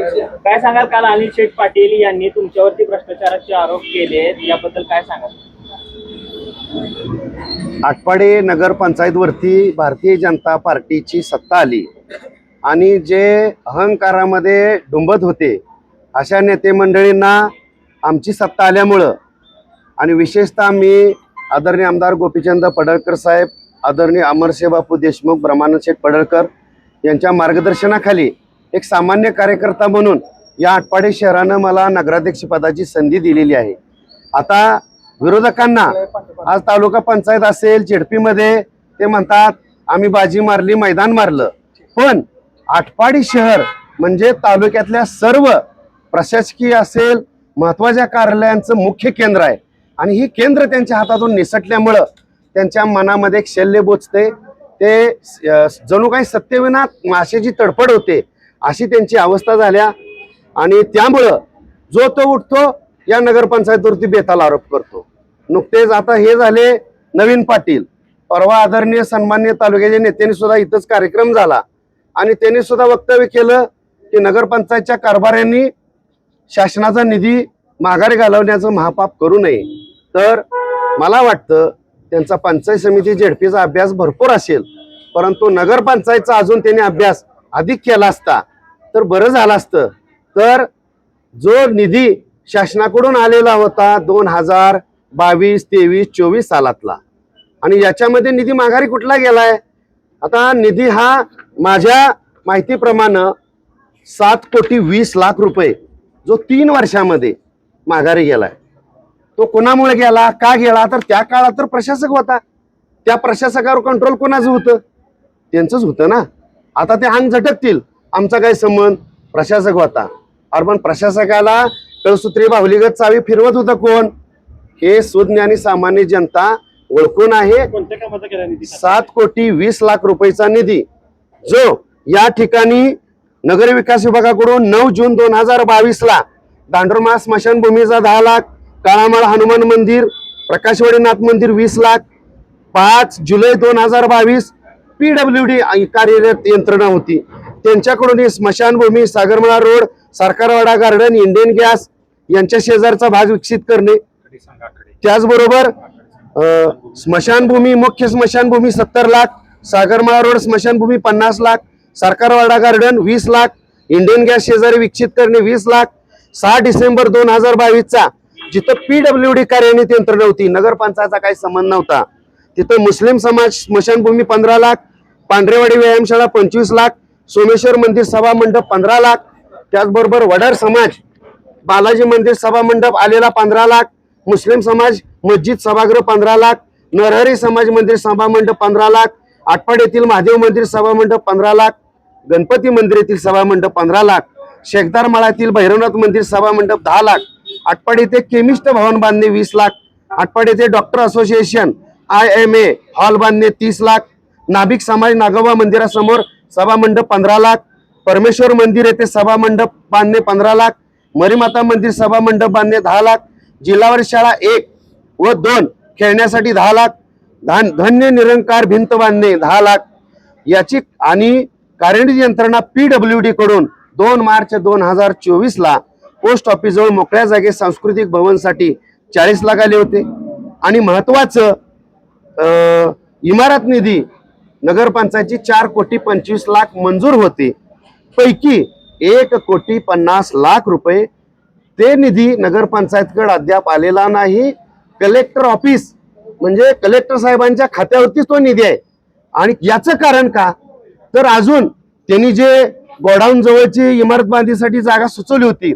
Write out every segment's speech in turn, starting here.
काय सांगाल? काल अनिल शेठ पाटील यांनी तुमच्यावरती भ्रष्टाचाराचे आरोप केले, याबद्दल काय सांगाल? आटपाडी नगरपंचायतवरती भारतीय जनता पार्टीची सत्ता आली आणि जे अहंकारामध्ये डुंबत होते अशा नेते मंडळींना आमची सत्ता आल्यामुळं आणि विशेषतः मी आदरणीय आमदार गोपीचंद पडळकर साहेब, आदरणीय अमरशे बापू देशमुख, ब्रह्मानंद शेठ पडळकर यांच्या मार्गदर्शनाखाली एक सामान्य कार्यकर्ता म्हणून या आटपाडी शहरानं मला नगराध्यक्षपदाची संधी दिलेली आहे. आता विरोधकांना आज तालुका पंचायत असेल, जेडपीमध्ये ते म्हणतात आम्ही बाजी मारली, मैदान मारलं, पण आटपाडी शहर म्हणजे तालुक्यातल्या सर्व प्रशासकीय असेल महत्त्वाच्या कार्यालयांचं मुख्य केंद्र आहे आणि ही केंद्र त्यांच्या हातातून निसटल्यामुळं त्यांच्या मनामध्ये एक शल्य बोचते. ते जणू काही सत्यविना माशेची तडफड होते अशी त्यांची अवस्था झाल्या आणि त्यामुळं जो तो उठतो या नगरपंचायतीवरती बेताल आरोप करतो. नुकतेच आता हे झाले नवीन पाटील, परवा आदरणीय सन्मान्य तालुक्याच्या नेत्यांनी सुद्धा इथंच कार्यक्रम झाला आणि त्यांनी सुद्धा वक्तव्य केलं की नगरपंचायतच्या कारभाऱ्यांनी शासनाचा निधी माघारी घालवण्याचं महापाप करू नये. तर मला वाटतं त्यांचा पंचायत समिती जेडपीचा अभ्यास भरपूर असेल, परंतु नगरपंचायतचा अजून त्यांनी अभ्यास अधिक केला असता तर बरं झालं असतं. तर जो निधी शासनाकडून आलेला होता 2022, 23, 24 सालातला आणि याच्यामध्ये निधी माघारी कुठला गेलाय? आता निधी हा माझ्या माहितीप्रमाणे 7,20,00,000 रुपये जो 3 वर्षामध्ये माघारी गेलाय. तो कोणामुळे गेला, का गेला? तर त्या काळात तर प्रशासक होता, त्या प्रशासकावर कंट्रोल कोणाचं होतं? त्यांचंच होतं ना. आता ते अंग झटकतील, आमचा काय संबंध, प्रशासक होता. अर्बन प्रशासकाला कळसूत्री बाहुलीगत चावी फिरवत होता कोण? हे सुज्ञ आणि सामान्य जनता ओळखून आहे. 7,20,00,000 रुपयेचा निधी जो या ठिकाणी नगर विकास विभागाकडून 9 जून 2022 दांडोरमा स्मशानभूमीचा 10 लाख, काळामाळ हनुमान मंदिर, प्रकाशवाडी नाथ मंदिर 20 लाख, 5 जुलै 2022 PWD कार्यरत यंत्रणा होती त्यांच्याकडून ही स्मशानभूमी, Sagarmala road, Sarkarwada garden, Indian gas यांच्या शेजारचा भाग विकसित करणे, त्याचबरोबर स्मशानभूमी, मुख्य स्मशानभूमी 70 लाख, सागरमाळा रोड स्मशानभूमी 50 lakh, Sarkarwada garden 20 lakh, Indian gas शेजारी विकसित करणे 20 लाख. 6 डिसेंबर 2022 जिथं PWD कार्यान्वित यंत्रणा होती, नगरपंचायतचा काही संबंध नव्हता, तिथं मुस्लिम समाज स्मशानभूमी 15 लाख, पांढरेवाडी व्यायामशाळा 25 लाख, सोमेश्वर मंदिर सभा मंडप 15 लाख, त्याचबरोबर वडार समाज बालाजी मंदिर सभा मंडप आलेला 15 लाख, मुस्लिम समाज मस्जिद सभागृह 15 लाख, नरहरी समाज मंदिर सभा मंडप 15 लाख, आटपाडी येथील महादेव मंदिर सभा मंडप 15 लाख, गणपती मंदिर येथील सभा मंडप 15 लाख, शेखदार माळातील भैरवनाथ मंदिर सभा मंडप 10 लाख, आटपाडी येथे केमिस्ट भवन बांधणे 20 लाख, आटपाडी येथे डॉक्टर असोसिएशन IMA हॉल बांधणे 30 लाख, नाभिक समाज नागोबा मंदिरासमोर सभा मंडप 15 लाख, परमेश्वर मंदिर येथे सभा मंडप बांधणे 15 लाख, मरीमाता मंदिर सभा मंडप बांधणे 10 लाख, जिल्हावर शाळा 1 व 2 खेळण्यासाठी 10 लाख, धन्य निरंकार भिंत बांधणे 10 लाख याची आणि कार्यान्वित यंत्रणा PWD कडून 2 मार्च 2024 पोस्ट ऑफिस जवळ मोकळ्या जागे सांस्कृतिक भवनसाठी 40 लाख आले होते. आणि महत्वाचं इमारत निधी नगरपंचायतची 4,25,00,000 मंजूर होते, पैकी 1,50,00,000 रुपये ते निधी नगरपंचायतकडे अद्याप आलेला नाही. कलेक्टर ऑफिस म्हणजे कलेक्टर साहेबांच्या खात्यावरतीच तो निधी आहे. आणि याचं कारण का? तर अजून त्यांनी जे गोडाऊन जवळची इमारत बांधणीसाठी जागा सुचवली होती,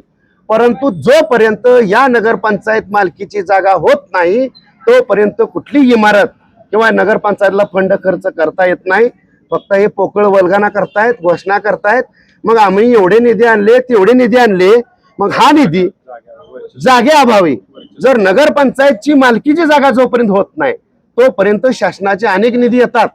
परंतु जोपर्यंत या नगरपंचायत मालकीची जागा होत नाही तोपर्यंत कुठली इमारत किंवा नगरपंचायतला फंड खर्च करता येत नाही. फक्त हे पोकळ वल्गना करतायत, घोषणा करतायत, मग आम्ही एवढे निधी आणले, तेवढे निधी आणले, मग हा निधी जागेअभावी जर नगरपंचायतची मालकीची जागा जोपर्यंत होत नाही तोपर्यंत शासनाचे अनेक निधी येतात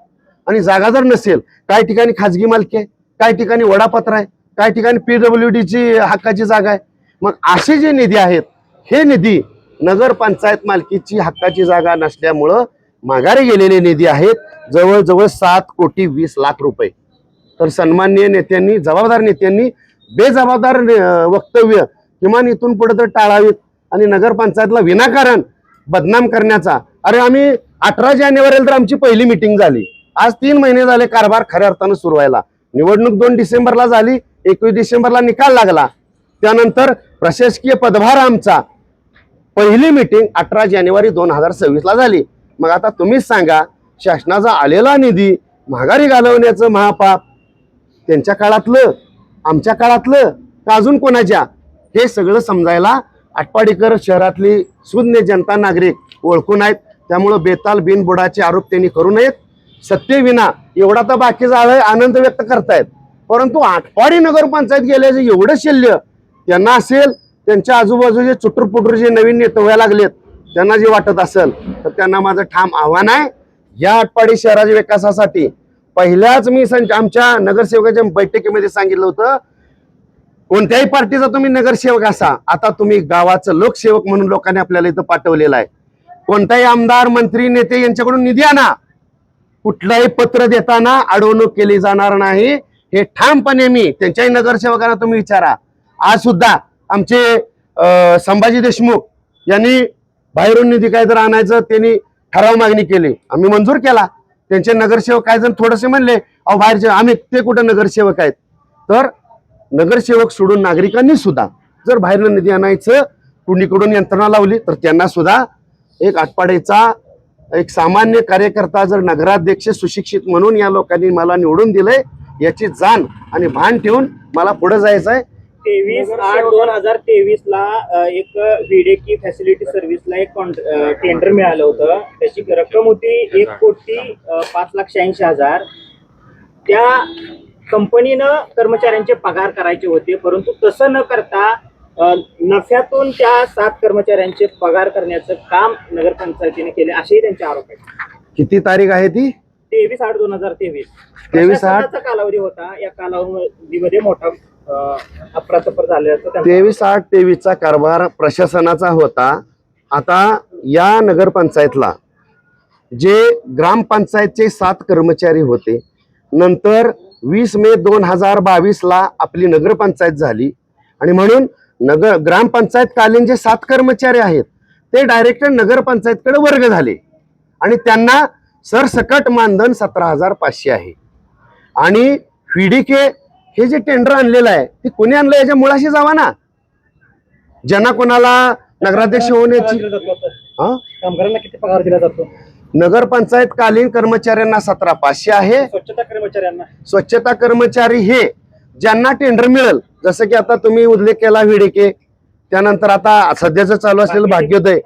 आणि जागा जर नसेल, काही ठिकाणी खाजगी मालकी आहे, काही ठिकाणी वडापत्र आहे, काही ठिकाणी PWD ची हक्काची जागा आहे. मग असे जे निधी आहेत हे निधी नगरपंचायत मालकीची हक्काची जागा नसल्यामुळं माघारी गेलेले निधी आहेत, जवळजवळ 7,20,00,000 रुपये. तर सन्माननीय नेत्यांनी, जबाबदार नेत्यांनी बेजबाबदार वक्तव्य किमान इथून पुढे तर टाळावीत आणि नगरपंचायतला विनाकारण बदनाम करण्याचा. अरे आम्ही 18 जानेवारीला तर आमची पहिली मिटिंग झाली. आज 3 महिने झाले कारभार खऱ्या अर्थानं सुरू व्हायला. निवडणूक 2 डिसेंबरला झाली, 21 डिसेंबरला निकाल लागला. त्यानंतर प्रशासकीय पदभार आमचा पहिली मिटिंग 18 जानेवारी 2026 ला झाली. मग आता तुम्हीच सांगा, शासनाचा आलेला निधी माघारी घालवण्याचं महापाप त्यांच्या काळातलं, आमच्या काळातलं का अजून कोणाच्या, हे सगळं समजायला आटपाडीकर शहरातली सुज्ञ जनता नागरिक ओळखून आहेत. त्यामुळं बेताल बिनबुडाचे आरोप त्यांनी करू नयेत. सत्तेविना एवढा तर बाकीचा आनंद व्यक्त करतायत, परंतु आटपाडी नगरपंचायत गेल्याचे एवढं शल्य त्यांना असेल, त्यांच्या आजूबाजूचे चुटूरपुटूर जे नवीन नेते व्हायला लागलेत त्यांना जे वाटत असेल, तर त्यांना माझं ठाम आव्हान आहे, या आटपाडी शहराच्या विकासासाठी पहिल्याच मी आमच्या नगरसेवकाच्या बैठकीमध्ये सांगितलं होतं, कोणत्याही पार्टीचा तुम्ही नगरसेवक असा, आता तुम्ही गावाचं लोकसेवक म्हणून लोकांनी आपल्याला इथं पाठवलेलं आहे. कोणताही आमदार मंत्री नेते यांच्याकडून निधी आणा, कुठलंही पत्र देताना अडवणूक केली जाणार नाही, हे ठामपणे मी त्यांच्याही नगरसेवकांना तुम्ही विचारा. आज सुद्धा आमचे संभाजी देशमुख यांनी बाहेरून निधी काय तर आणायचं त्यांनी ठराव मागणी केली, आम्ही मंजूर केला. त्यांचे नगरसेवक काय जण थोडेसे म्हणले, अहो बाहेरचे आम्ही ते कुठं नगरसेवक आहेत. तर नगरसेवक सोडून नागरिकांनी सुद्धा जर बाहेरनं निधी आणायचं कुणीकडून यंत्रणा लावली, तर त्यांना सुद्धा एक आटपाडीचा एक सामान्य कार्यकर्ता जर नगराध्यक्ष सुशिक्षित म्हणून या लोकांनी मला निवडून दिलंय याची जाण आणि भान ठेवून मला पुढे जायचं आहे. 23/8/2023 ला एक व्हिडेकी फॅसिलिटी सर्व्हिसला एक टेंडर मिळालं होतं. त्याची रक्कम होती 1,05,86,000. त्या कंपनीनं कर्मचाऱ्यांचे पगार करायचे होते, परंतु तसं न करता नफ्यातून त्या 7 कर्मचाऱ्यांचे पगार करण्याचं काम नगरपंचायतीने केले, असेही त्यांचे आरोप आहेत. किती तारीख आहे ती? 23/8/2023. 23/8 कालावधी होता. या कालावधीमध्ये मोठा अफरातफर झाल्याचं 23/8/23चा कारभार प्रशासनाचा होता. आता या नगरपंचायतला जे ग्रामपंचायतचे 7 कर्मचारी होते, नंतर 20 मे 2022 ला आपली नगरपंचायत झाली आणि म्हणून ग्रामपंचायत कालीन जे 7 कर्मचारी आहेत ते डायरेक्ट नगरपंचायतकडे वर्ग झाले आणि त्यांना सरसकट मानधन 17,500 आहे. आणि व्हीडीके हे जे टेंडर आणलेलं आहे ते कोणी आणलं याच्या मुळाशी जावा ना. ज्यांना कोणाला नगराध्यक्ष होण्याची कामगारांना किती पगार दिला जातो? नगरपंचायत कालीन कर्मचाऱ्यांना 17,500 आहे. स्वच्छता कर्मचारी हे ज्यांना टेंडर मिळेल, जसं की आता तुम्ही उल्लेख केला व्हीडीके, त्यानंतर आता सध्याचं चालू असलेलं भाग्योदय,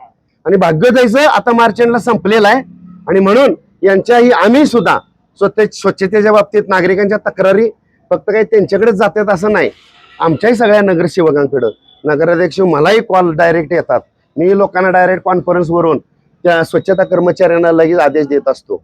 आणि भाग्योदयचं आता मार्च एंडला संपलेलं आहे. आणि म्हणून यांच्याही आम्ही सुद्धा स्वच्छतेच्या बाबतीत नागरिकांच्या तक्रारी फक्त काही त्यांच्याकडेच जातात असं नाही, आमच्याही सगळ्या नगरसेवकांकडं नगराध्यक्ष मलाही कॉल डायरेक्ट येतात. मी लोकांना डायरेक्ट कॉन्फरन्सवरून त्या स्वच्छता कर्मचाऱ्यांना लगेच आदेश देत असतो,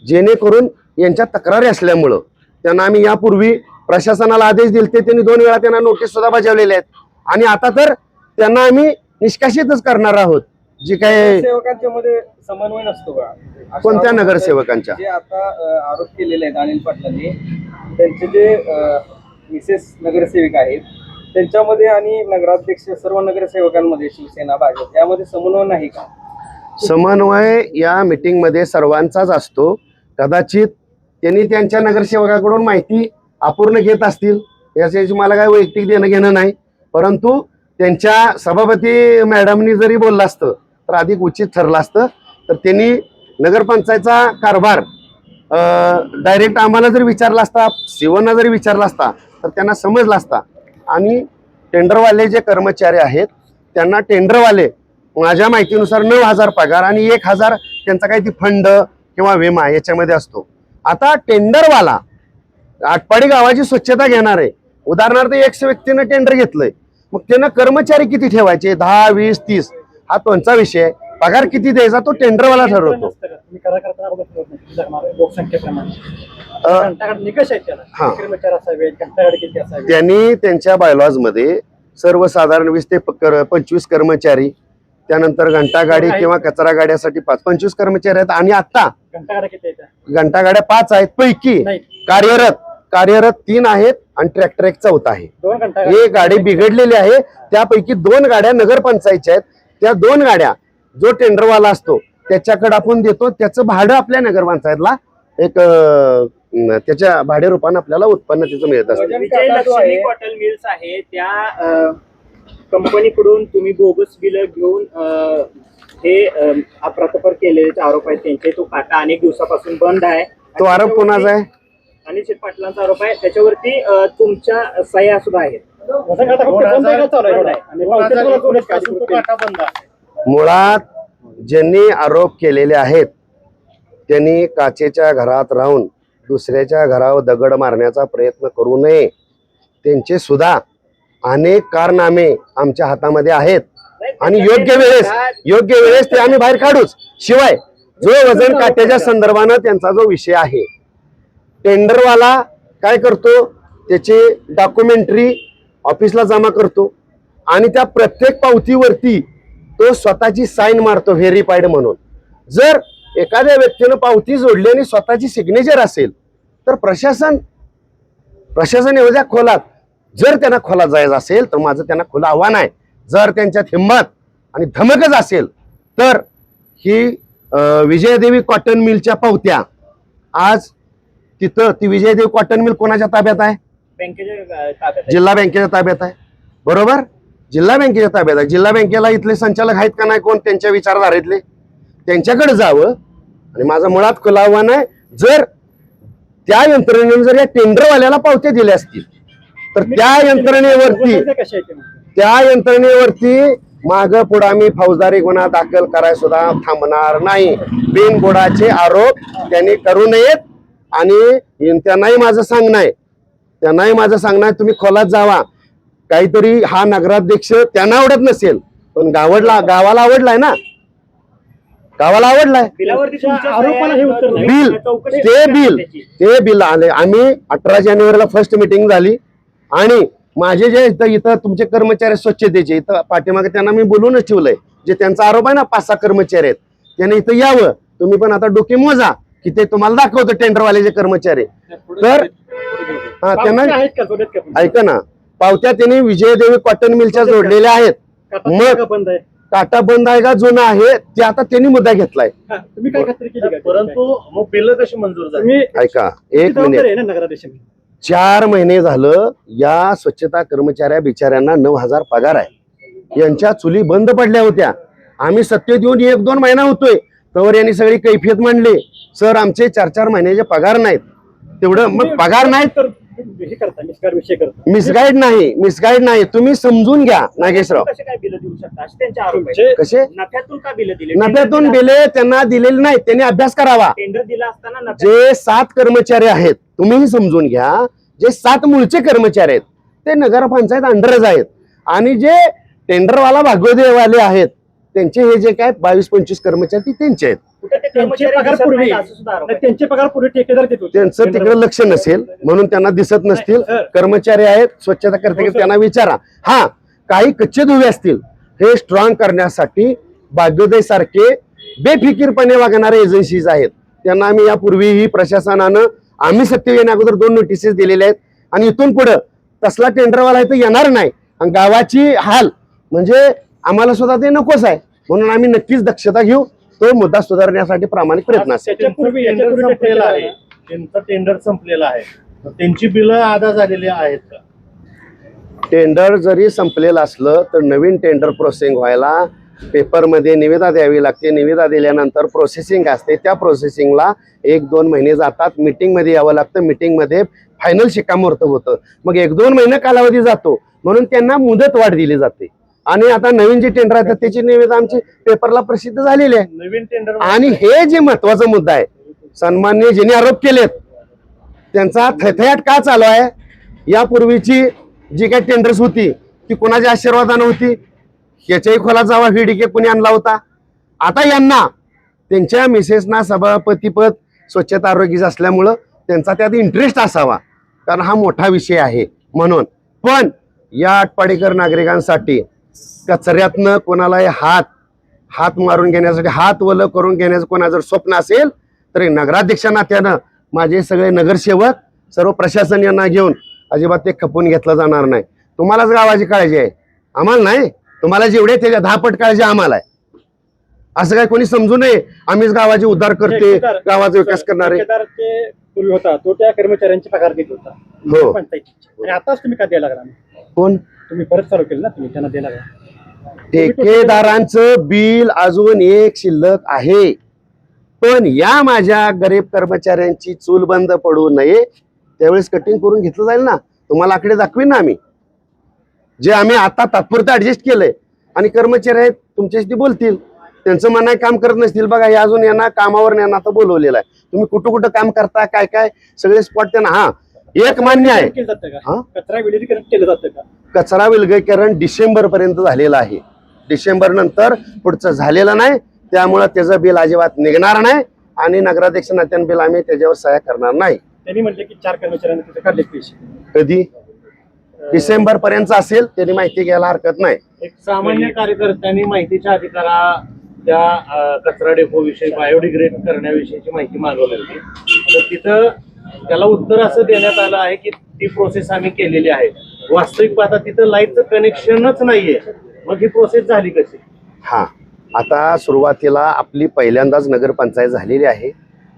जेणेकरून यांच्या तक्रारी असल्यामुळं त्यांना आम्ही यापूर्वी प्रशासनाला आदेश दिले, त्यांनी 2 वेळा त्यांना नोटीस सुद्धा बजावलेल्या आहेत. आणि आता तर त्यांना आम्ही निष्कासितच करणार आहोत. जे काय सेवकांच्या मध्ये समन्वय नसतो का? कोणत्या नगरसेवकांच्या? जे आता आरोप केलेले आहेत अनिल पाटलांनी, त्यांचे जे मिसेस नगरसेविका आहेत त्यांच्यामध्ये आणि नगराध्यक्ष सर्व नगरसेवकांमध्ये शिवसेना भाजप यामध्ये समन्वय नाही का? समन्वय या मीटिंग मध्ये सर्वांचाच असतो. कदाचित त्यांनी त्यांच्या नगरसेवकाकडून माहिती अपूर्ण घेत असतील, याच्याशी मला काय वैयक्तिक देणं घेणं नाही. परंतु त्यांच्या सभापती मॅडमनी जरी बोललं असतं तर अधिक उचित ठरलं असतं. तर त्यांनी नगरपंचायतचा कारभार डायरेक्ट आम्हाला जर विचारला असता, शिवना जरी विचारला असता, तर त्यांना समजला असता. आणि टेंडरवाले जे कर्मचारी आहेत त्यांना टेंडरवाले माझ्या माहितीनुसार 9,000 पगार आणि 1,000 त्यांचा काही ती फंड किंवा विमा याच्यामध्ये असतो. आता टेंडरवाला आटपाडी गावाची स्वच्छता घेणार आहे, उदाहरणार्थ एक व्यक्तीनं टेंडर घेतलंय, मग त्यानं कर्मचारी किती ठेवायचे, 10, 20, 30 हा त्यांचा विषय आहे. पगार किती द्यायचा तो टेंडरवाला ठरवतो. त्यांनी त्यांच्या बायलॉज मध्ये सर्वसाधारण 20 ते 25 कर्मचारी, त्यानंतर घंटागाडी किंवा कचरा गाड्यासाठी 25 कर्मचारी आहेत. आणि आता घंटागाड्या 5 आहेत पैकी कार्यरत कार्यरत 3 आहेत आणि ट्रॅक्टर एक चौथा आहे. 2 घंटा हे गाडी बिघडलेली आहे. त्यापैकी 2 गाड्या नगरपंचायतच्या आहेत. त्या 2 गाड्या जो टेंडरवाला असतो त्याच्याकडे आपण देतो. त्याचं भाडं आपल्या नगरपंचायतला एक त्याच्या भाडे रूपाने आपल्याला उत्पन्न त्याचं मिळत असतं. विजयलक्ष्मी कॉटन मिल्स आहे त्या कंपनीकडून तुम्ही बोगस बिल घेऊन हे अप्रतपर केलेले आरोप आहेत त्यांचे. तो काटा अनेक दिवसापासून बंद आहे. तो आरोप कोणाचा आहे? अनिल शेठ पाटलांचा आरोप आहे. त्याच्यावरती तुमच्या सह्या सुद्धा आहेत. मुळात ज्यांनी आरोप केलेले आहेत त्यांनी काचेच्या घरात राहून दुसऱ्याच्या घरावर दगड मारण्याचा प्रयत्न करू नये. त्यांचे सुद्धा अनेक कारनामे आमच्या हातामध्ये आहेत आणि योग्य वेळेस ते आम्ही बाहेर काढूच. शिवाय जो वजन काट्याच्या संदर्भानं त्यांचा जो विषय आहे, टेंडरवाला काय करतो त्याचे डॉक्युमेंटरी ऑफिसला जमा करतो आणि त्या प्रत्येक पावतीवरती तो स्वतःची साईन मारतो व्हेरीफाईड म्हणून. जर एखाद्या व्यक्तीनं पावती जोडली आणि स्वतःची सिग्नेचर असेल तर प्रशासन एवढ्या खोलात जर त्यांना खोलात जायचं असेल तर माझं त्यांना खुलं आव्हान आहे. जर त्यांच्यात हिंमत आणि धमकच असेल तर ही विजयदेवी कॉटन मिलच्या पावत्या आज तिथं ती विजयदेवी कॉटन मिल कोणाच्या ताब्यात आहे? जिल्हा बँकेच्या ताब्यात आहे. बरोबर, जिल्हा बँकेच्या ताब्यात आहे. जिल्हा बँकेला इथले संचालक आहेत का नाही कोण त्यांच्या विचारधारेतले? त्यांच्याकडे जावं. आणि माझं मुळात खुलं आव्हान आहे, जर त्या यंत्रणेने जर या टेंडरवाल्याला पावत्या दिल्या असतील तर त्या यंत्रणेवरती माग पुढे आम्ही फौजदारी गुन्हा दाखल करायला सुद्धा थांबणार नाही. बिनबुडाचे आरोप त्यांनी करू नयेत. आणि त्यांनाही माझं सांगणं आहे तुम्ही खोलात जावा. काहीतरी हा नगराध्यक्ष त्यांना आवडत नसेल पण गावाला आवडलाय ना, गावाला आवडलाय. ते बिल आले. आम्ही 18 जानेवारीला फर्स्ट मीटिंग झाली आणि माझे जे इथं तुमचे कर्मचारी स्वच्छतेचे इथं पाठीमागे त्यांना मी बोलूनच ठेवलंय. जे त्यांचा आरोप आहे ना 5-6 कर्मचारी आहेत त्यांनी इथं यावं. तुम्ही पण आता डोके मोजा की ते तुम्हाला दाखवतो टेंडरवाले जे कर्मचारी. तर त्यांना ऐका ना, पावत्या त्यांनी विजयदेवी कॉटन मिलच्या जोडलेल्या आहेत. मग काटा बंद आहे का जुना आहे ते आता त्यांनी मुद्दा घेतलाय. परंतु मग बिल कशी मंजूर झाली? ऐका एक मिनिट. 4 महिने झालं या स्वच्छता कर्मचाऱ्या बिचाऱ्यांना 9,000 पगार आहे. यांच्या चुली बंद पडल्या होत्या. आम्ही सत्तेत येऊन 1-2 महिना होतोय तर यांनी सगळी कैफियत मांडली. सर आमचे 4-4 महिन्याचे पगार नाहीत. तेवढं मग पगार नाहीत. मिसगाईड नाही. तुम्ही समजून घ्या नागेशराव. कसे नफ्यातून बिले त्यांना दिलेले नाही. त्यांनी अभ्यास करावा. टेंडर दिला असताना जे 7 कर्मचारी आहेत तुम्हीही समजून घ्या, जे 7 मूळचे कर्मचारी आहेत ते नगरपंचायत अंडरच आहेत आणि जे टेंडरवाला भागवदेवाले आहेत त्यांचे हे जे काय 22-25 कर्मचारी ते त्यांचे आहेत. त्यांचं तिकडे लक्ष नसेल म्हणून त्यांना दिसत नसतील. कर्मचारी आहेत स्वच्छता करते त्यांना विचारा. हा काही कच्चे दुवे असतील हे स्ट्रॉंग करण्यासाठी भाग्योदय सारखे बेफिकीरपणे वागणारे एजन्सीज आहेत. त्यांना आम्ही यापूर्वीही प्रशासनानं आम्ही सत्य येण्या अगोदर 2 नोटिसेस दिलेल्या आहेत आणि इथून पुढे तसला टेंडरवाला इथं येणार नाही. आणि गावाची हाल म्हणजे आम्हाला सुद्धा ते नकोच आहे. म्हणून आम्ही नक्कीच दक्षता घेऊ. तो मुद्दा सुधारण्यासाठी प्रामाणिक प्रयत्न असेल. त्यांचं टेंडर संपलेलं आहे, त्यांची बिलं अदा झालेली आहेत का? टेंडर जरी संपलेलं असलं तर नवीन टेंडर प्रोसेसिंग व्हायला पेपरमध्ये निविदा द्यावी लागते. निविदा दिल्यानंतर प्रोसेसिंग असते. त्या प्रोसेसिंगला 1-2 महिने जातात. मीटिंगमध्ये यावं लागतं. मीटिंगमध्ये फायनल शिक्कामोर्तब होतं. मग 1-2 महिने कालावधी जातो म्हणून त्यांना मुदत वाढ दिली जाते. आणि आता नवीन जे टेंडर आहेत त्याची निविदा आमची पेपरला प्रसिद्ध झालेली आहे. नवीन टेंडर आणि हे जे महत्वाचा मुद्दा आहे, सन्माननीय ज्यांनी आरोप केलेत त्यांचा थैथयाट का चालू आहे? यापूर्वीची जी काही टेंडर्स होती ती कोणाच्या आशीर्वादानं होती? ह्याच्याही खोलात जावा व्हीडीके कोणी आणला होता? आता यांना त्यांच्या मिसेसना सभापतीपद स्वच्छता आरोग्याचं असल्यामुळं त्यांचा त्यात इंटरेस्ट असावा कारण हा मोठा विषय आहे म्हणून. पण या आटपाडीकर नागरिकांसाठी कचऱ्यातनं कोणालाही हात मारून घेण्यासाठी हात वलं करून घेण्याचं कोणा जर स्वप्न असेल तर नगराध्यक्ष नात्यानं माझे सगळे नगरसेवक सर्व प्रशासन यांना घेऊन अजिबात ते खपून घेतलं जाणार नाही. तुम्हालाच गावाची काळजी आहे, आम्हाला नाही. तुम्हाला जेवढे त्याच्या 10 पट काळजी आम्हाला आहे. असं काय कोणी समजू नये आम्हीच गावाची उद्धार करते, गावाचा विकास करणारे. ठेकेदार ते पूर्वी होता तो त्या कर्मचाऱ्यांची पगार देत होता हो. पंचायतीची. आणि आताच तुम्ही का द्यायला लागला? कोण? तुम्ही परत चालू केलं ना, तुम्ही त्यांना द्यायला लागला. ठेकेदारांचं बिल अजून एक शिल्लक आहे, पण या माझ्या गरीब कर्मचाऱ्यांची चूल बंद पडू नये त्यावेळेस कटिंग करून घेतलं जाईल ना. तुम्हाला आकडे दाखवीन ना आम्ही, जे आम्ही आता तात्पुरतं ऍडजस्ट केलंय. आणि कर्मचारी आहेत तुमच्याशी ते बोलतील, त्यांचं मनाई काम करत नसतील. बघा हे अजून यांना कामावर यांना आता बोलवलेलं आहे. तुम्ही कुठं कुठं काम करता, काय काय सगळे स्पॉट त्यांना. हा एक मान्य आहे, केलं जातं हा? का? कचरा विलीनीकरण केलं जातं का? कचरा विलगीकरण डिसेंबर पर्यंत झालेलं आहे. डिसेंबर नंतर पुढचं झालेलं नाही, त्यामुळे त्याचं बिल अजिबात निघणार नाही. आणि नगराध्यक्ष नात्यानं बिल आम्ही त्याच्यावर सह्या करणार नाही. त्यांनी म्हटलं की 4 कर्मचाऱ्यांना तिथे काढले पैसे. कधी? डिसेंबर पर्यंत असेल, त्यांनी माहिती घ्यायला हरकत नाही. एक सामान्य कार्यकर्त्यांनी माहितीच्या अधिकारा त्या कचरा डेपो विषयी बायोडिग्रेड करण्याविषयीची माहिती मागवली होती. तर तिथं त्याला उत्तर असं देण्यात आलं आहे की ती प्रोसेस आम्ही केलेली आहे. वास्तविक पाहता तिथं लाईटचं कनेक्शनच नाहीये. मग ही प्रोसेस झाली कशी? हा, आता सुरुवातीला आपली पहिल्यांदाच नगरपंचायत झालेली आहे.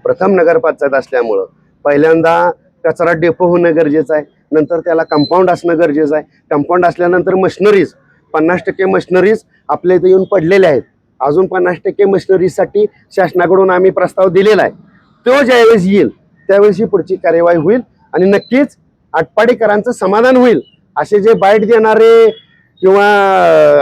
प्रथम नगरपंचायत असल्यामुळं पहिल्यांदा कचरा डेपो होणं गरजेचं आहे. नंतर त्याला कंपाऊंड असणं गरजेचं आहे. कंपाऊंड असल्यानंतर मशिनरीज 50% मशिनरीज आपल्या इथे येऊन पडलेल्या आहेत. अजून 50% मशिनरीजसाठी शासनाकडून आम्ही प्रस्ताव दिलेला आहे. तो ज्यावेळेस येईल त्यावेळेस ही पुढची कार्यवाही होईल आणि नक्कीच आटपाडीकरांचं समाधान होईल. असे जे बाईट देणारे किंवा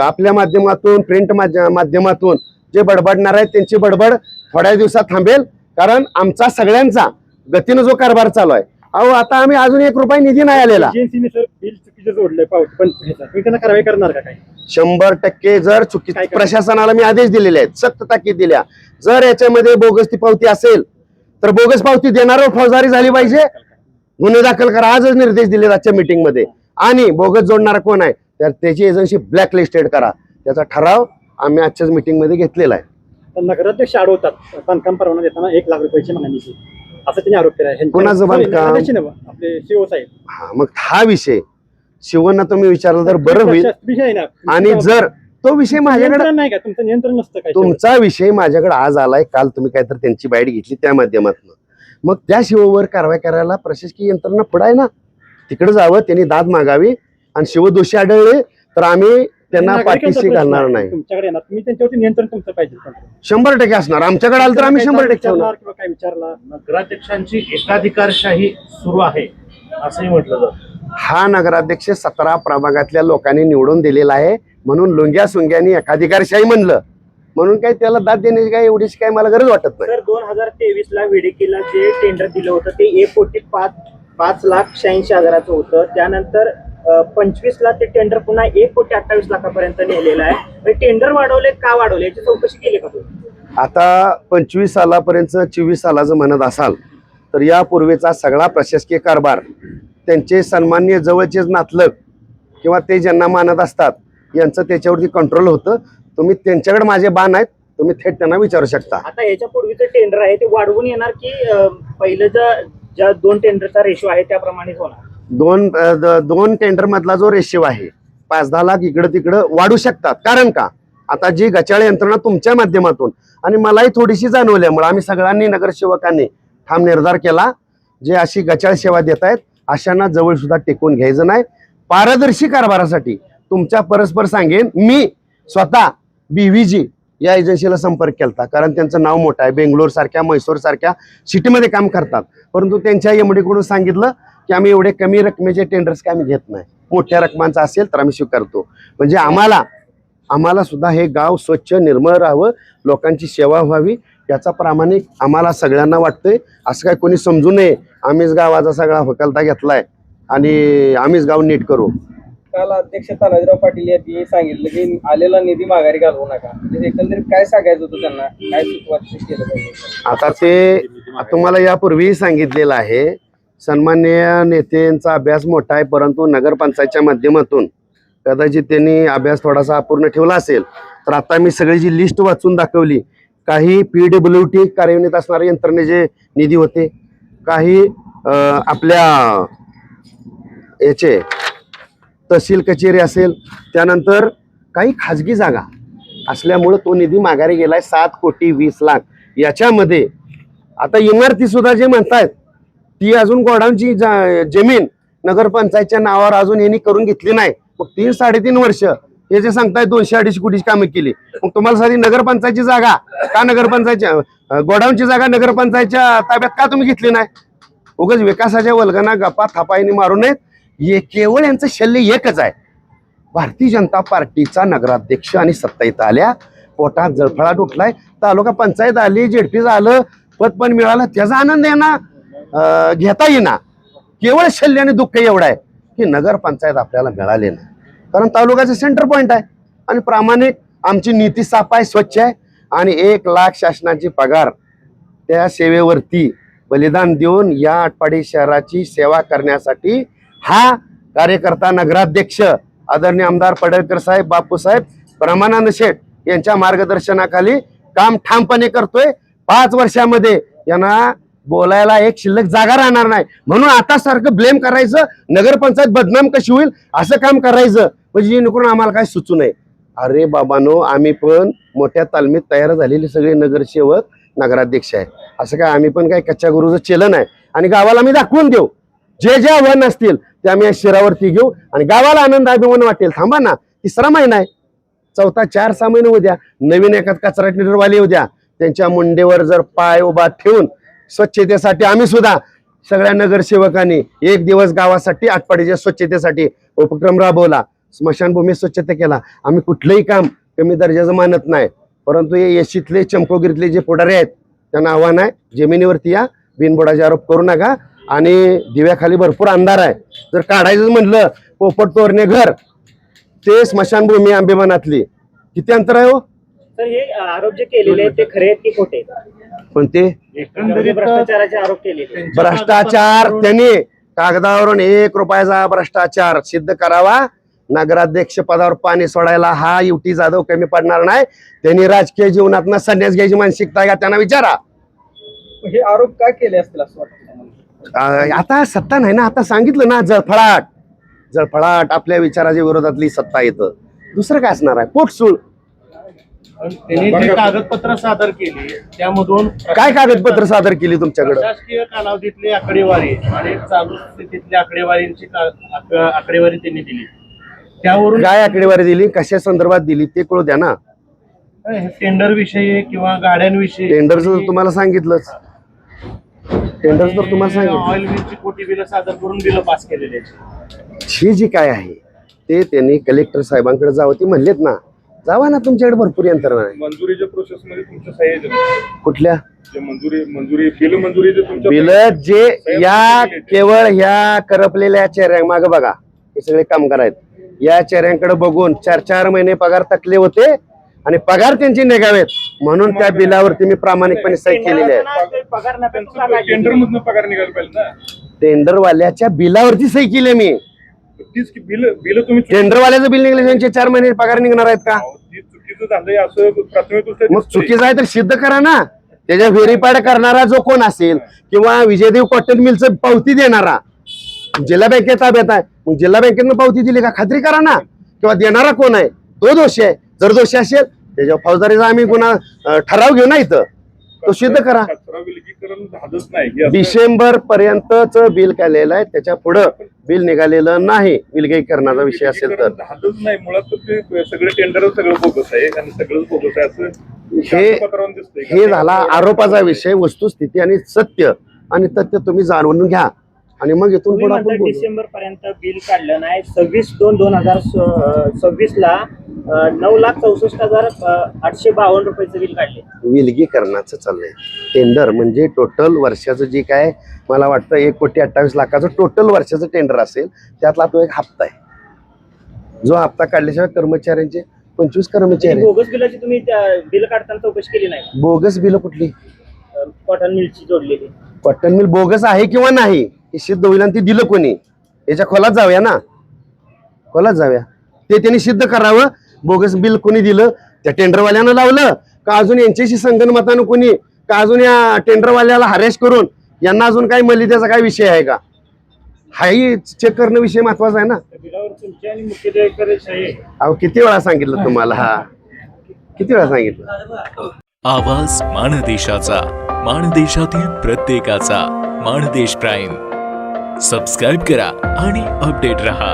आपल्या माध्यमातून प्रिंट माध्यमातून जे बडबडणार आहेत त्यांची बडबड थोड्या दिवसात थांबेल. कारण आमचा सगळ्यांचा गतीनं जो कारभार चालू आहे. अहो आता आम्ही अजून 1 रुपया निधी नाही आलेला. एजन्सीने सर बिल चुकीचं जोडलंय पावती पण तुम्ही त्यांना कारवाई करणार का काय? 100% जर चुकी काय करणार? प्रशासनाला मी आदेश दिलेले आहेत, सक्त ताकीद दिल्या. जर याच्यामध्ये बोगस ती पावती असेल तर बोगस पावती देणाऱ्यावर फौजदारी झाली पाहिजे, गुन्हे दाखल करा. आजच निर्देश दिले आजच्या मीटिंग मध्ये. आणि बोगस जोडणारा कोण आहे तर त्याची एजन्सी ब्लॅकलिस्टेड करा. त्याचा ठराव आम्ही आजच्याच मीटिंग मध्ये घेतलेला आहे. तर नगराध्यक्ष अडवतात बांधकाम परवाना देताना 1 लाख रुपयाची मागणी, असं त्यांनी आरोप केला आहे. कोणाचं बांधकाम? नगराध्यक्ष नव्हे, आपले शिव साहेब. हा, मग हा विषय शिवांना तुम्ही विचारला तर बरं होईल. विषय आहे ना. आणि जर तो विषय माझ्याकडे, नियंत्रण नाही का तुमचं? नियंत्रण नसतं काय? तुमचा विषय माझ्याकडे आज आलाय, काल तुम्ही काहीतरी त्यांची बाईट घेतली त्या माध्यमातून, मग त्या शिववर कारवाई करायला प्रशासकीय यंत्रणा पुढे आहे ना. तिकडे जावं, त्यांनी दाद मागावी. आणि शिव दोषी आढळले तर आम्ही त्यांना पाठीशी घालणार नाही. तुमच्याकडे येणार, तुम्ही त्यांच्यावरती नियंत्रण तुमचं पाहिजे. 100% असणार. आमच्याकडे आलं तर आम्ही 100% ठेवणार. किंवा काय विचारला? नगराध्यक्षांची एकाधिकारशाही सुरू आहे असंही म्हटलं जातं. हा नगराध्यक्ष 17 प्रभागातल्या लोकांनी निवडून दिलेला आहे, म्हणून लोंग्या सोंग्यानी एकाधिकारशाही म्हणलं म्हणून काय त्याला दाद देण्याची काय एवढीच काय मला गरज वाटत नाही. सर 2023ला विडेकीला जे टेंडर दिलं होतं ते 1,05,86,000 होतं. त्यानंतर 25ला ते टेंडर पुन्हा 1,28,00,000 नेलेलं आहे. टेंडर वाढवले का वाढवले याची चौकशी केली का तुम्ही? आता 25 सालापर्यंत 24 सालाचं म्हणत असाल तर यापूर्वीचा सगळा प्रशासकीय कारभार त्यांचे सन्माननीय जवळचेच नातलग किंवा ते ज्यांना मानत असतात यांचं त्याच्यावरती कंट्रोल होतं. तुम्ही त्यांच्याकडे माझे बाण आहेत, तुम्ही थेट त्यांना विचारू शकता. आता याच्या पूर्वीचं टेंडर आहे ते वाढवून येणार की पहिलं ज्या 2 टेंडरचा रेशो आहे त्याप्रमाणेच होणार? दोन टेंडर मधला जो रेशिओ आहे 5-10 लाख इकडं तिकडं वाढू शकतात. कारण का आता जी गचाळ यंत्रणा तुमच्या माध्यमातून आणि मलाही थोडीशी जाणवल्यामुळे आम्ही सगळ्यांनी नगरसेवकांनी ठाम निर्धार केला, जे अशी गचाळ सेवा देत आहेत अशांना जवळ सुद्धा टेकून घ्यायचं नाही. पारदर्शी कारभारासाठी तुमच्या परस्पर सांगेन, मी स्वतः BVG या एजन्सीला संपर्क केला, कारण त्यांचं नाव मोठं आहे. बेंगलोर सारख्या म्हैसूर सारख्या सिटीमध्ये काम करतात, परंतु त्यांच्या MD कडून सांगितलं की आम्ही एवढे कमी रकमेचे टेंडर्स काय आम्ही घेत नाही, मोठ्या रकमांचा असेल तर आम्ही स्वीकारतो. म्हणजे आम्हाला सुद्धा हे गाव स्वच्छ निर्मळ राहावं, लोकांची सेवा व्हावी याचा प्रामाणिक आम्हाला सगळ्यांना वाटतंय. असं काय कोणी समजू नये आम्हीच गावाचा सगळा हकलता घेतलाय आणि आम्हीच गाव नीट करू. काल अध्यक्ष तानाजीराव पाटील यांनी सांगितलं की आलेला निधी माघारी घालवू नका. म्हणजे एकंदरीत काय सांगायचं होतं त्यांना, काय सुचवायचं केलं पाहिजे? आता ते तुम्हाला यापूर्वीही सांगितलेलं आहे, सन्माननीय नेत्यांचा अभ्यास मोठा आहे, परंतु नगरपंचायतच्या माध्यमातून कदाचित त्यांनी अभ्यास थोडासा अपूर्ण ठेवला असेल. तर आता मी सगळी जी लिस्ट वाचून दाखवली, काही PWT कार्यान्वित असणारे यंत्रणेचे निधी होते, काही आपल्या याचे तहसील कचेरी असेल, त्यानंतर काही खाजगी जागा असल्यामुळं तो निधी माघारी गेलाय 7,20,00,000. याच्यामध्ये आता इमारती सुद्धा जे म्हणतायत ती अजून गोडाऊनची जमीन नगरपंचायतच्या नावावर अजून यांनी करून घेतली नाही. मग 3-3.5 वर्ष हे जे सांगतायत 200-250 कोटीची कामं केली, मग तुम्हाला साधी नगरपंचायतची जागा का नगरपंचायतच्या गोडाऊनची जागा नगरपंचायतच्या ताब्यात का तुम्ही घेतली नाही? उगाच विकासाच्या वल्गना गप्पा थापाईने मारू नयेत. केवळ यांचं शल्य एकच आहे, भारतीय जनता पार्टीचा नगराध्यक्ष आणि सत्ता इथं आल्या, पोटात जळफळाट उठलाय, तालुका पंचायत आली, जेडपी झालं, पद पण मिळालं, त्याचा आनंद यांना घेता येईना. केवळ शल्य आणि दुःख एवढं आहे की नगरपंचायत आपल्याला मिळाले नाही, कारण तालुक्याचं सेंटर पॉइंट आहे आणि प्रामाणिक आमची नीती साफ आहे, स्वच्छ आहे आणि 1,00,000 शासनाची पगार त्या सेवेवरती बलिदान देऊन या आटपाडी शहराची सेवा करण्यासाठी हा कार्यकर्ता नगराध्यक्ष आदरणीय आमदार पडळकर साहेब, बापू साहेब, ब्रह्मानंद शेठ यांच्या मार्गदर्शनाखाली काम ठामपणे करतोय. 5 वर्षामध्ये यांना बोलायला एक शिल्लक जागा राहणार नाही. म्हणून आता सारखं ब्लेम करायचं, नगरपंचायत बदनाम कशी होईल असं काम करायचं, म्हणजे जेणेकरून आम्हाला काय सुचू नये. अरे बाबांनो, आम्ही पण मोठ्या तालमीत तयार झालेले सगळे नगरसेवक नगराध्यक्ष आहे. असं काय आम्ही पण काय कच्च्या गुरुचं चलन आहे आणि गावाला आम्ही दाखवून देऊ. जे जे आव्हान असतील ते आम्ही या शिरावरती घेऊ आणि गावाला आनंद अभिमान वाटेल. थांबा ना, 3रा महिना आहे, 4था 4-6 महिने उद्या नवीन एखाद कचरा टेंडरवाले उद्या त्यांच्या मुंडेवर जर पाय उभा ठेवून स्वच्छतेसाठी आम्ही सुद्धा सगळ्या नगरसेवकांनी एक दिवस गावासाठी आटपाडीच्या स्वच्छतेसाठी उपक्रम राबवला, स्मशानभूमी स्वच्छता केला. आम्ही कुठलंही काम कमी दर्जाचं मानत नाही, परंतु हे येशीतले चमकोगिरीतले जे पुढारी आहेत त्यांना आव्हान आहे, जमिनीवरती या, बिनबुडाचे आरोप करू नका आणि दिव्याखाली भरपूर अंधार आहे. जर काढायचं म्हणलं पोपट तोरणे घर ते स्मशानभूमी आंबेमानातली किती अंतर आहे हो? तर हे आरोप जे केलेले आहेत ते खरे आहेत की खोटे आहेत? पण ते एकंदरीत भ्रष्टाचाराचे आरोप केलेले. भ्रष्टाचार त्यांनी कागदावरून 1 रुपयाचा भ्रष्टाचार सिद्ध करावा. नगराध्यक्ष पदावर पाणी सोडायला हा युटी जाधव कमी पडणार नाही. त्यांनी राजकीय जीवनात संन्यास घ्यायची मानसिकता आहे का त्यांना विचारा. हे आरोप काय केले असतील असं वाटतं? आता सत्ता नाही ना, आता सांगितलं ना, जळफळाट आपल्या विचाराच्या विरोधातली सत्ता येतं. दुसरं काय असणार आहे? पोटसूळ. त्यांनी जी कागदपत्र सादर केली त्यामधून काय कागदपत्र सादर केली तुमच्याकडे? प्रशासकीय कालावधीतली आकडेवारी आणि चालू स्थितीतल्या आकडेवारीची आकडेवारी त्यांनी दिली. त्यावरून काय आकडेवारी दिली, कशा संदर्भात दिली ते कळू द्या ना. टेंडर विषयी किंवा गाड्यांविषयी. टेंडरचं तुम्हाला सांगितलंच, टेंडरचं तर तुम्हाला सांगितलं. ऑइल मिलची खोटी बिलं सादर करून बिलं पास केलेली आहेत. ही जी काय आहे ते त्यांनी कलेक्टर साहेबांकडे जावं, ती म्हणलेत ना, जावा ना, तुमच्याकडे भरपूर यंत्रणा आहे. मंजुरीच्या प्रोसेस मध्ये तुमचं सही आहे? कुठल्या जे मंजुरी बिल मंजुरी जे तुमच्या बिल जे या केवळ ह्या करपलेल्या चेहऱ्या मागे बघा, हे सगळे कामगार आहेत, या चेहऱ्यांकडे बघून 4-4 महिने पगार थकले होते आणि पगार त्यांचे निघावेत म्हणून त्या बिलावरती मी प्रामाणिकपणे सही केलेली आहे. पगार टेंडर मधून पगार निघायला पाहिजे ना. टेंडरवाल्याच्या बिलावरती सही केली मी. तीच बिल तुम्ही टेंडरवाल्याचं बिल निघले त्यांचे 4 महिने पगार निघणार आहेत का? ती चुकीचं झालंय असं प्राथमिक दृष्ट्या मग दिसतंय. चुकीचं आहे तर सिद्ध करा ना. त्याच्या व्हेरीफाईड करणारा जो कोण असेल किंवा विजयदेव कॉटन मिलचं पावती देणारा जिल्हा बँकेत ताब्यात आहे, मग जिल्हा बँकेनं पावती दिली का खात्री करा ना. किंवा देणारा कोण आहे तो दोषी आहे. जर दोषी असेल त्याच्या फौजदारीचा आम्ही गुन्हा ठराव घेऊ ना, इथं तो सिद्ध करा. कचरा विलगीकरण झालंच नाही हे असं- डिसेंबर पर्यंतच बिल काढलेलं आहे, त्याच्या पुढं बिल निघालेलं नाही. विलगीकरणाचा विषय असेल तर झालंच नाही मुळात, तर ते सगळे टेंडर सगळं बोगस आहे आणि सगळंच बोगस आहे असं कागदपत्रावरून दिसतंय. हे झाला आरोपाचा विषय. वस्तुस्थिती आणि सत्य आणि तथ्य तुम्ही जाणून घ्या आणि मग इथून पुढे आपण बोलू. डिसेंबर पर्यंत बिल काढलं नाही. 26/2/2026 ला 9,64,852 रुपयाचं बिल काढले. विलगीकरणाचं चाललंय. टेंडर म्हणजे टोटल वर्षाचं जे काय मला वाटतं 1,28,00,000 टोटल वर्षाचं टेंडर असेल, त्यातला तो एक हप्ता आहे. जो हप्ता काढल्याशिवाय कर्मचाऱ्यांचे 25 कर्मचारी. बोगस बिलाची तुम्ही बिल काढताना चौकशी केली नाही? बोगस बिल कुठली? कॉटन मिलची जोडलेली. कॉटन मिल बोगस आहे किंवा नाही हे सिद्ध होईल आणि ते दिलं कोणी याच्या खोलात जाऊया ना, खोलात जाऊया. ते त्यांनी सिद्ध करावं. बोगस बिल कोणी दिलं, त्या टेंडरवाल्यानं लावलं का अजून यांच्याशी संगनमतानं कोणी, का अजून या टेंडरवाल्याला हरेश करून यांना अजून काही मलिद्याचा काय विषय आहे का? हाही चेक करणं विषय महत्वाचा आहे ना. बिलावर तुमची आणि मुख्य देयकाची सही आहे. अहो किती वेळा सांगितलं तुम्हाला, हा किती वेळा सांगितलं. आवाज माणदेशाचा, माणदेशातील प्रत्येकाचा. माणदेश प्राईम सबस्क्राईब करा आणि अपडेट रहा.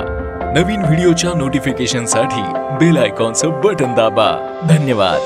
नवीन व्हिडिओच्या नोटिफिकेशनसाठी बेल आयकॉनचं बटन दाबा. धन्यवाद.